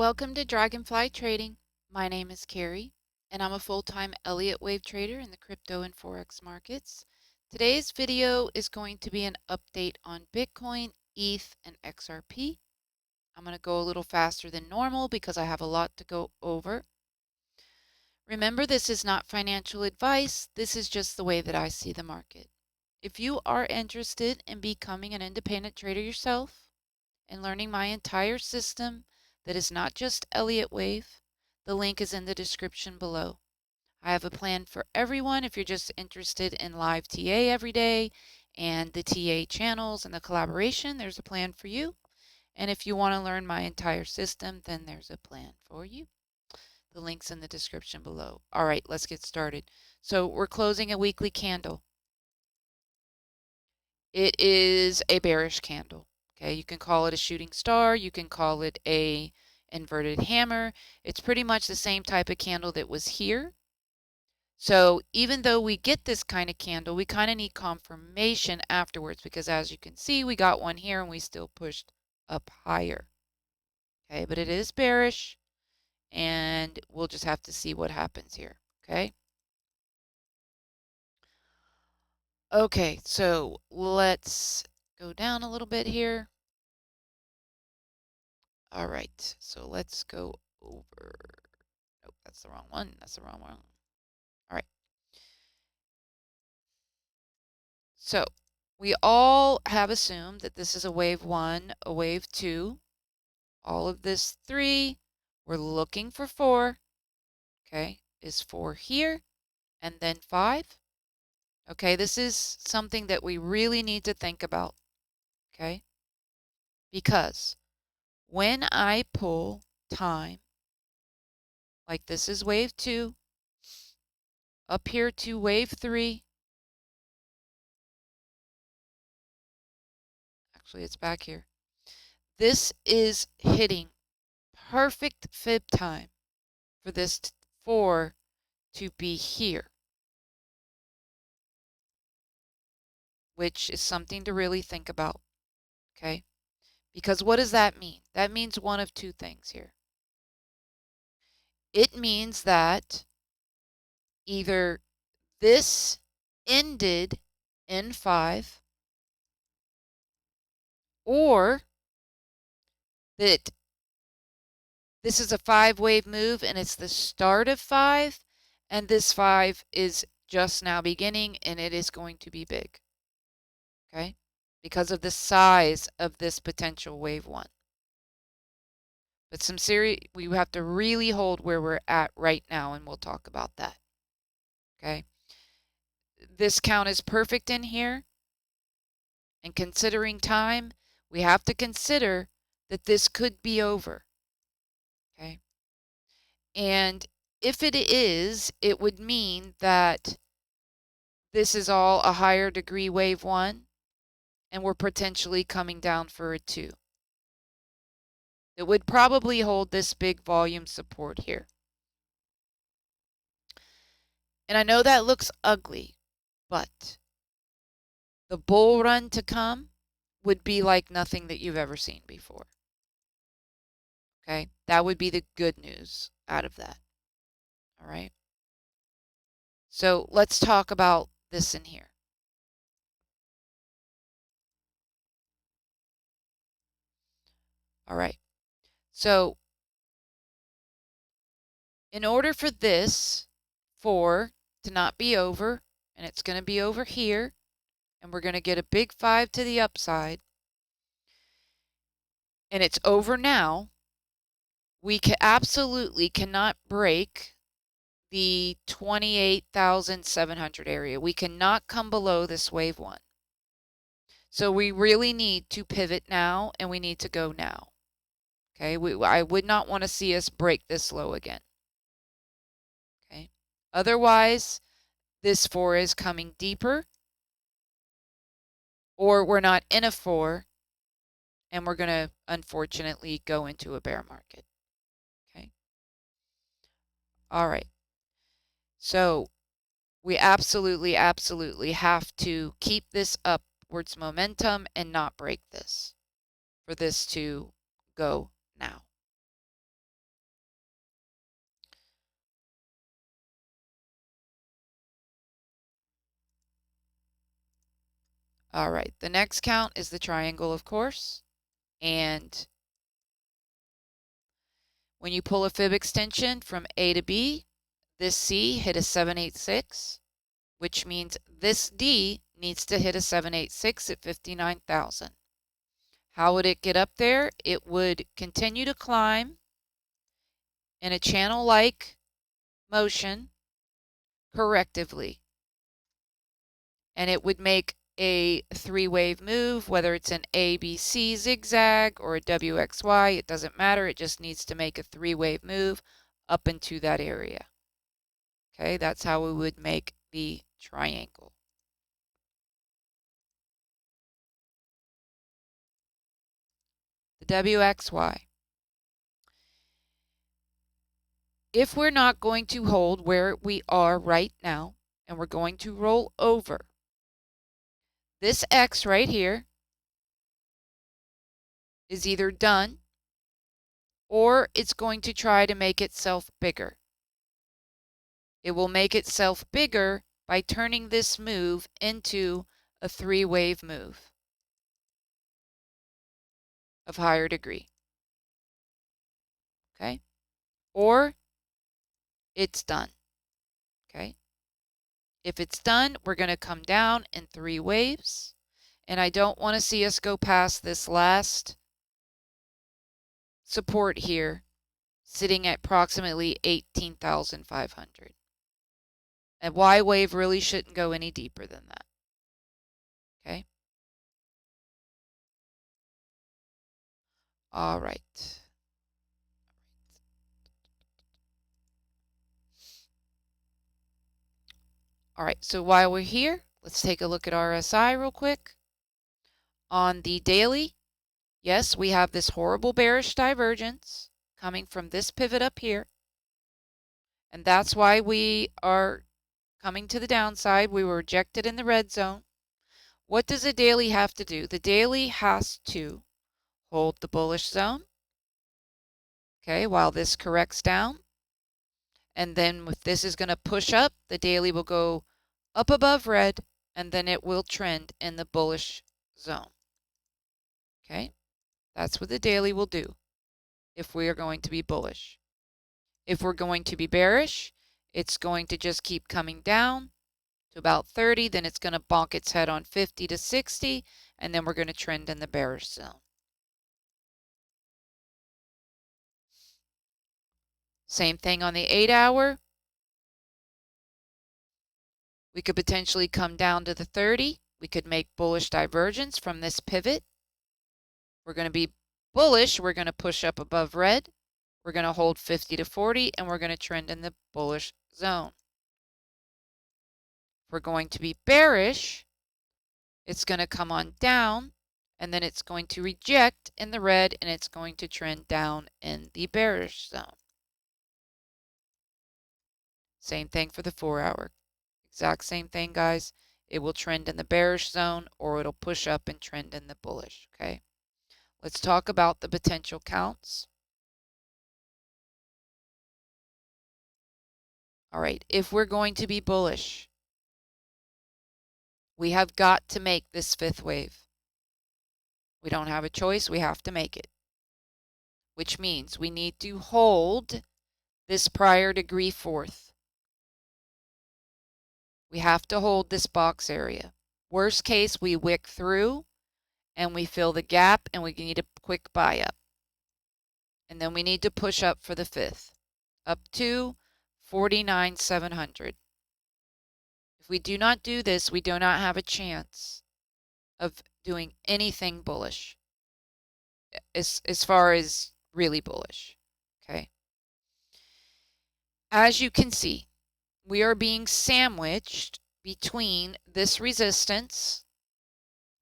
Welcome to Dragonfly Trading. My name is Carrie, and I'm a full-time Elliott Wave trader in the crypto and Forex markets. Today's video is going to be an update on Bitcoin, ETH, and XRP. I'm going to go a little faster than normal because I have a lot to go over. Remember, this is not financial advice. This is just the way that I see the market. If you are interested in becoming an independent trader yourself, and learning my entire system that is not just Elliott Wave, the link is in the description below. I have a plan for everyone. If you're just interested in live TA every day and the TA channels and the collaboration, there's a plan for you. And if you want to learn my entire system, then there's a plan for you. The link's in the description below. All right, let's get started. So we're closing a weekly candle. It is a bearish candle. Okay, you can call it a shooting star, you can call it a inverted hammer. It's pretty much the same type of candle that was here. So even though we get this kind of candle, we kind of need confirmation afterwards because as you can see, we got one here and we still pushed up higher. Okay, but it is bearish and we'll just have to see what happens here. Okay. Okay, so let's go down a little bit here. All right, so let's go over. Nope, that's the wrong one. That's the wrong one. All right. So we all have assumed that this is a wave 1, a wave 2. All of this 3. We're looking for 4. Okay, is 4 here and then 5. Okay, this is something that we really need to think about. Okay, because when I pull time, like this is wave 2, up here to wave 3. Actually, it's back here. This is hitting perfect fib time for this 4 to be here, which is something to really think about. Okay, because what does that mean? That means one of two things here. It means that either this ended in 5 or that this is a 5-wave move and it's the start of 5 and this 5 is just now beginning and it is going to be big. Okay, because of the size of this potential wave 1. But we have to really hold where we're at right now, and we'll talk about that. Okay, this count is perfect in here, and considering time, we have to consider that this could be over. Okay, and if it is, it would mean that this is all a higher degree wave 1, and we're potentially coming down for a 2. It would probably hold this big volume support here. And I know that looks ugly, but the bull run to come would be like nothing that you've ever seen before. Okay, that would be the good news out of that. All right. So let's talk about this in here. All right. So in order for this 4 to not be over, and it's going to be over here, and we're going to get a big 5 to the upside, and it's over now, we absolutely cannot break the 28,700 area. We cannot come below this wave 1. So we really need to pivot now, and we need to go now. Okay, I would not want to see us break this low again. Okay, otherwise this 4 is coming deeper, or we're not in a 4, and we're going to unfortunately go into a bear market. Okay, all right. So we absolutely have to keep this upwards momentum and not break this for this to go now. All right, the next count is the triangle, of course. And when you pull a fib extension from A to B, this C hit a 786, which means this D needs to hit a 786 at 59,000. How would it get up there? It would continue to climb in a channel-like motion correctively. And it would make a three-wave move, whether it's an ABC zigzag or a WXY, it doesn't matter. It just needs to make a three-wave move up into that area. Okay, that's how we would make the triangle. The WXY. If we're not going to hold where we are right now, and we're going to roll over, this X right here is either done or it's going to try to make itself bigger. It will make itself bigger by turning this move into a three-wave move of higher degree. Okay? Or it's done. Okay? If it's done, we're going to come down in three waves. And I don't want to see us go past this last support here, sitting at approximately 18,500. And Y wave really shouldn't go any deeper than that. Okay? All right. All right, so while we're here, let's take a look at RSI real quick. On the daily, yes, we have this horrible bearish divergence coming from this pivot up here. And that's why we are coming to the downside. We were rejected in the red zone. What does the daily have to do? The daily has to hold the bullish zone, okay, while this corrects down. And then if this is going to push up, the daily will go up above red, and then it will trend in the bullish zone. Okay, that's what the daily will do if we are going to be bullish. If we're going to be bearish, it's going to just keep coming down to about 30, then it's going to bonk its head on 50 to 60, and then we're going to trend in the bearish zone. Same thing on the 8-hour. We could potentially come down to the 30. We could make bullish divergence from this pivot. We're going to be bullish. We're going to push up above red. We're going to hold 50 to 40, and we're going to trend in the bullish zone. If we're going to be bearish, it's going to come on down, and then it's going to reject in the red, and it's going to trend down in the bearish zone. Same thing for the 4-hour. Exact same thing, guys. It will trend in the bearish zone, or it'll push up and trend in the bullish, okay? Let's talk about the potential counts. All right, if we're going to be bullish, we have got to make this fifth wave. We don't have a choice. We have to make it, which means we need to hold this prior degree fourth. We have to hold this box area. Worst case, we wick through and we fill the gap and we need a quick buy up. And then we need to push up for the fifth, up to 49,700. If we do not do this, we do not have a chance of doing anything bullish as far as really bullish, okay? As you can see, we are being sandwiched between this resistance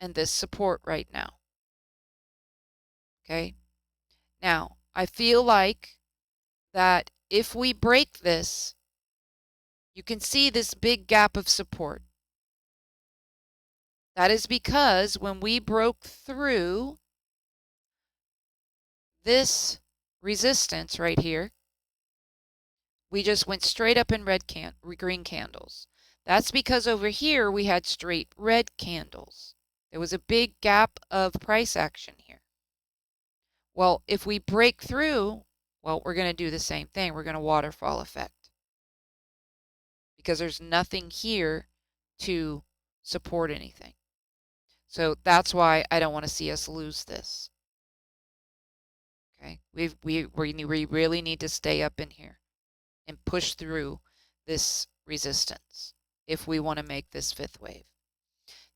and this support right now, okay? Now, I feel like that if we break this, you can see this big gap of support. That is because when we broke through this resistance right here, we just went straight up in green candles. That's because over here we had straight red candles. There was a big gap of price action here. Well, if we break through, well, we're going to do the same thing. We're going to waterfall effect because there's nothing here to support anything. So that's why I don't want to see us lose this. Okay, we really need to stay up in here and push through this resistance if we want to make this fifth wave.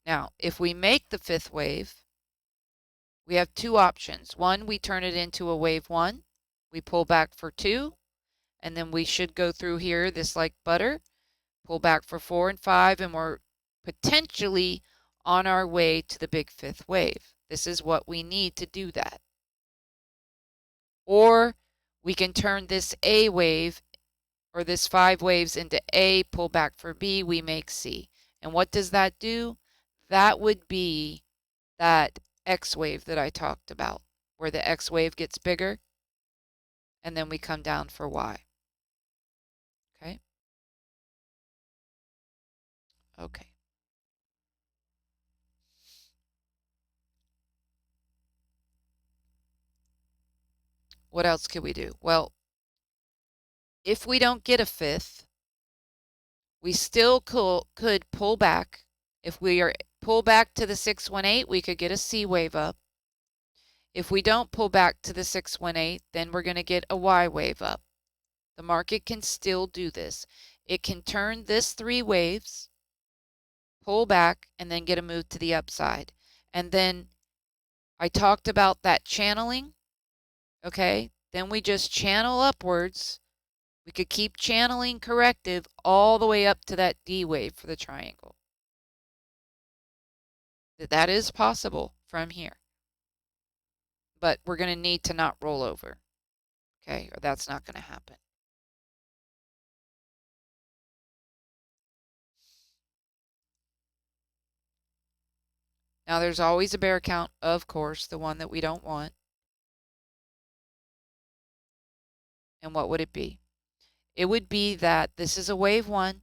Now, if we make the fifth wave, we have two options. One, we turn it into a wave one. We pull back for two, and then we should go through here, this like butter, pull back for 4 and 5, and we're potentially on our way to the big fifth wave. This is what we need to do that. Or we can turn this A wave or this 5 waves into A, pull back for B, we make C. And what does that do? That would be that X wave that I talked about, where the X wave gets bigger, and then we come down for Y. Okay? Okay. What else could we do? Well, if we don't get a fifth, we still could pull back. If we are pull back to the 618, we could get a C wave up. If we don't pull back to the 618, then we're going to get a Y wave up. The market can still do this. It can turn this 3 waves, pull back, and then get a move to the upside. And then I talked about that channeling, okay? Then we just channel upwards. We could keep channeling corrective all the way up to that D wave for the triangle. That is possible from here. But we're going to need to not roll over, okay? Or that's not going to happen. Now, there's always a bear count, of course, the one that we don't want. And what would it be? It would be that this is a wave 1,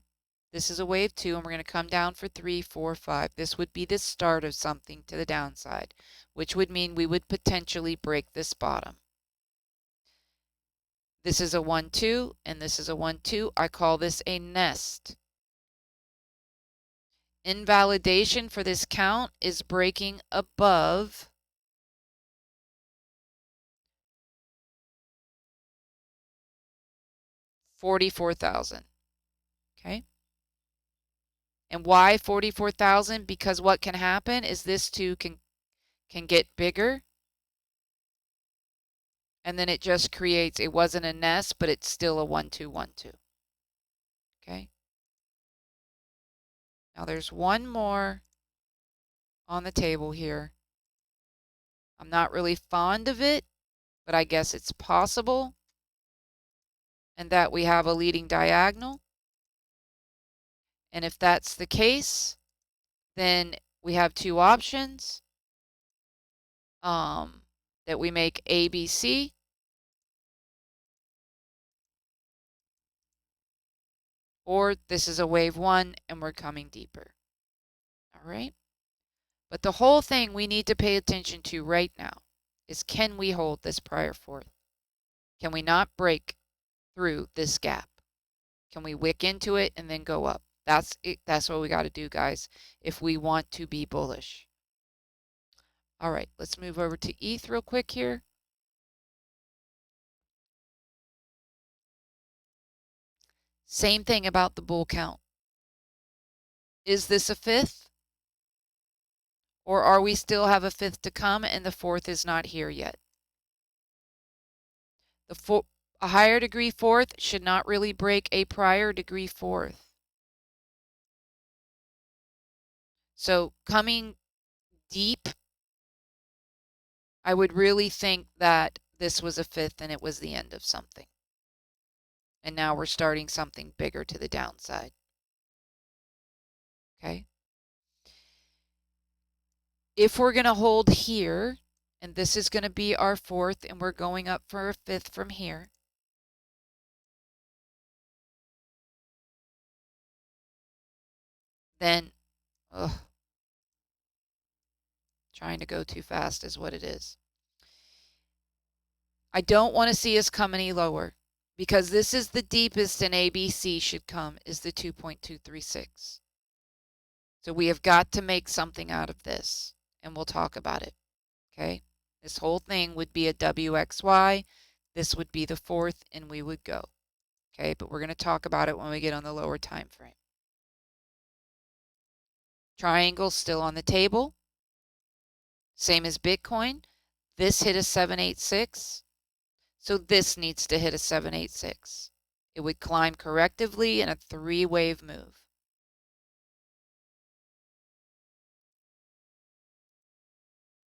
this is a wave 2, and we're going to come down for 3, 4, 5. This would be the start of something to the downside, which would mean we would potentially break this bottom. This is a 1, 2, and this is a 1, 2. I call this a nest. Invalidation for this count is breaking above 44,000. Okay? And why 44,000? Because what can happen is this too can get bigger. And then it just creates, it wasn't a nest, but it's still a 1, 2, 1, 2. Okay? Now there's one more on the table here. I'm not really fond of it, but I guess it's possible. And that we have a leading diagonal. And if that's the case, then we have two options. That we make ABC. Or this is a wave 1 and we're coming deeper. All right? But the whole thing we need to pay attention to right now is, can we hold this prior fourth? Can we not break through this gap? Can we wick into it and then go up? That's it. That's what we got to do, guys, if we want to be bullish. All right, let's move over to ETH real quick here. Same thing about the bull count. Is this a fifth? Or are we still have a fifth to come and the fourth is not here yet? A higher degree fourth should not really break a prior degree fourth. So coming deep, I would really think that this was a fifth and it was the end of something. And now we're starting something bigger to the downside. Okay. If we're going to hold here, and this is going to be our fourth, and we're going up for a fifth from here, then Trying to go too fast is what it is. I don't want to see us come any lower because this is the deepest an ABC should come, is the 2.236. So we have got to make something out of this, and we'll talk about it. Okay? This whole thing would be a WXY. This would be the fourth, and we would go. Okay? But we're going to talk about it when we get on the lower time frame. Triangle still on the table. Same as Bitcoin. This hit a 786. So this needs to hit a 786. It would climb correctively in a three-wave move.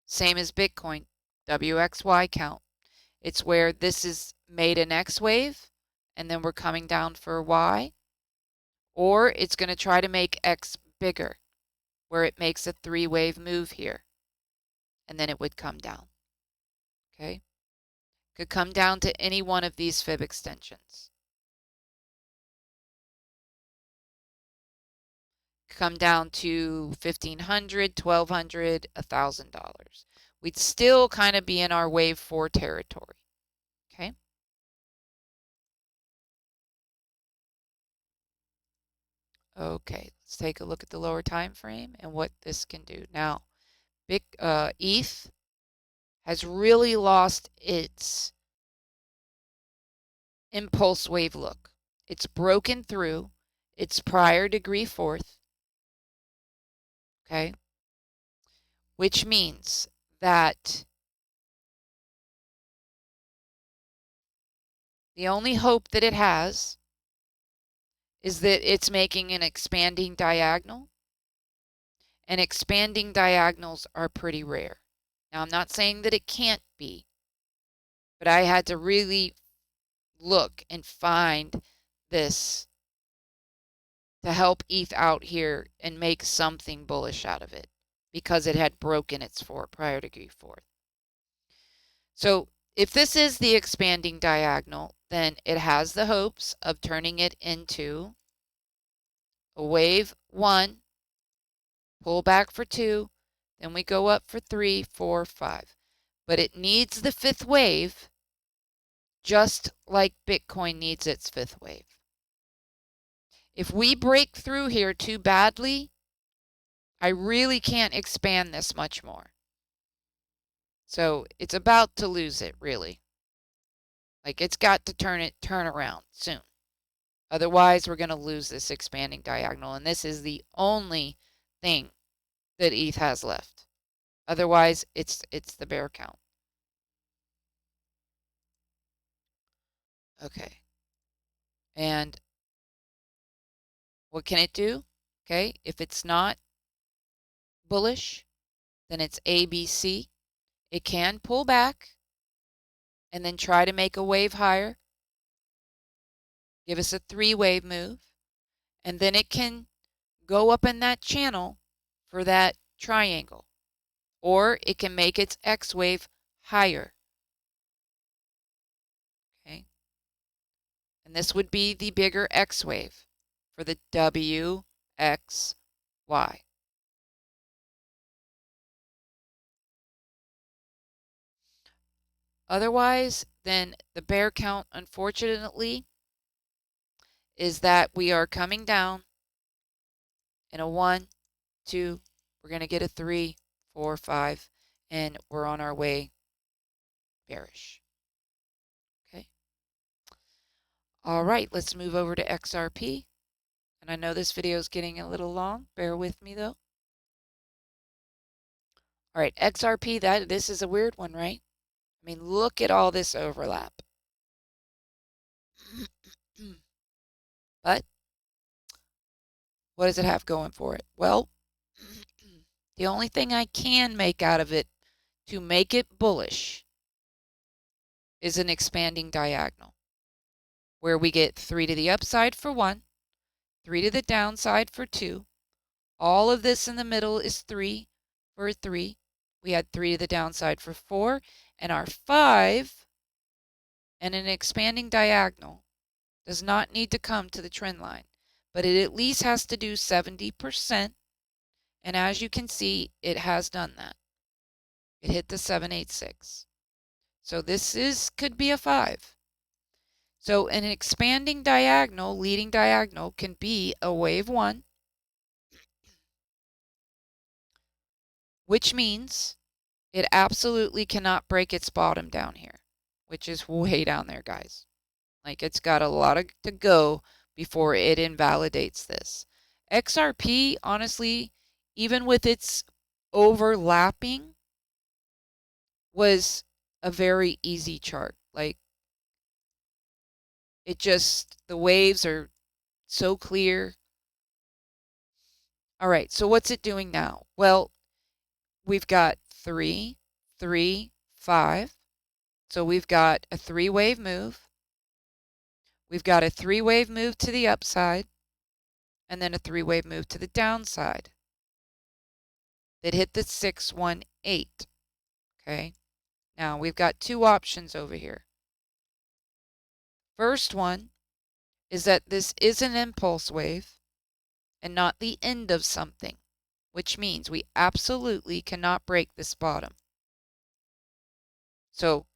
Same as Bitcoin, WXY count. It's where this is made an X wave, and then we're coming down for a Y. Or it's going to try to make X bigger, where it makes a three-wave move here. And then it would come down. Okay? Could come down to any one of these fib extensions. Come down to $1,500, $1,200, $1,000. We'd still kind of be in our wave 4 territory. Okay? Okay, let's take a look at the lower time frame and what this can do. Now, ETH has really lost its impulse wave look. It's broken through its prior degree fourth, okay, which means that the only hope that it has is that it's making an expanding diagonal, and expanding diagonals are pretty rare. Now, I'm not saying that it can't be, but I had to really look and find this to help ETH out here and make something bullish out of it because it had broken its prior degree fourth. So if this is the expanding diagonal, then it has the hopes of turning it into a wave 1, pull back for 2, then we go up for 3, 4, 5. But it needs the fifth wave just like Bitcoin needs its fifth wave. If we break through here too badly, I really can't expand this much more. So it's about to lose it, really. Like, it's got to turn around soon. Otherwise, we're going to lose this expanding diagonal. And this is the only thing that ETH has left. Otherwise, it's the bear count. Okay. And what can it do? Okay, if it's not bullish, then it's ABC. It can pull back and then try to make a wave higher. Give us a three-wave move. And then it can go up in that channel for that triangle. Or it can make its X wave higher. Okay. And this would be the bigger X wave for the WXY. Otherwise, then the bear count, unfortunately, is that we are coming down in a 1, 2, we're going to get a 3, 4, 5, and we're on our way bearish. Okay. All right, let's move over to XRP. And I know this video is getting a little long. Bear with me, though. All right, XRP, this is a weird one, right? I mean, look at all this overlap. But what does it have going for it? Well, the only thing I can make out of it to make it bullish is an expanding diagonal, where we get 3 to the upside for 1, 3 to the downside for 2. All of this in the middle is 3 for 3. We had 3 to the downside for 4, and our 5 and an expanding diagonal does not need to come to the trend line, but it at least has to do 70%, and as you can see, it has done that. It hit the 786. So this could be a 5. So an expanding diagonal, leading diagonal, can be a wave 1, which means it absolutely cannot break its bottom down here, which is way down there, guys. Like, it's got a lot to go before it invalidates this. XRP, honestly, even with its overlapping, was a very easy chart. Like, it just, the waves are so clear. All right, so what's it doing now? Well, we've got 3, 3, 5. So we've got a 3-wave move. We've got a 3-wave move to the upside, and then a 3-wave move to the downside that hit the 618. Okay, now we've got 2 options over here. First one is that this is an impulse wave and not the end of something, which means we absolutely cannot break this bottom. So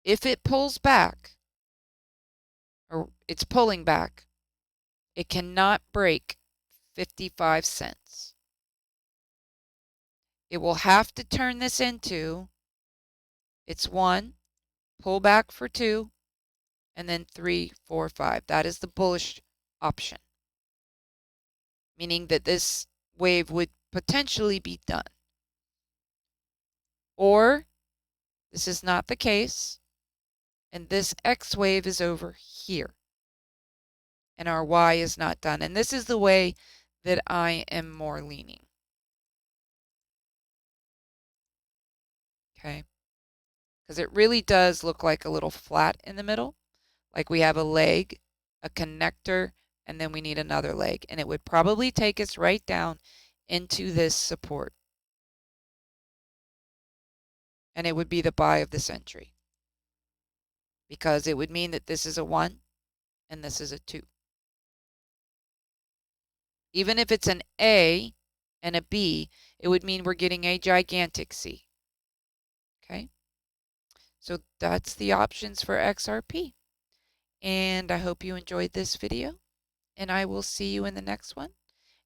if it pulls back, or it's pulling back, it cannot break 55 cents. It will have to turn this into, it's 1, pull back for 2, and then 3, 4, 5. That is the bullish option, meaning that this wave would potentially be done. Or this is not the case, and this X wave is over here, and our Y is not done. And this is the way that I am more leaning. Okay, because it really does look like a little flat in the middle, like we have a leg, a connector, and then we need another leg, and it would probably take us right down into this support, and it would be the buy of the century, because it would mean that this is a 1 and this is a 2. Even if it's an A and a B, it would mean we're getting a gigantic C. Okay, so that's the options for XRP. And I hope you enjoyed this video, and I will see you in the next one.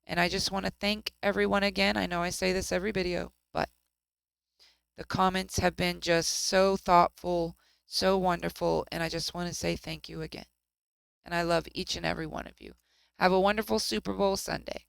And I just want to thank everyone again. I know I say this every video, but the comments have been just so thoughtful, so wonderful, and I just want to say thank you again. And I love each and every one of you. Have a wonderful Super Bowl Sunday.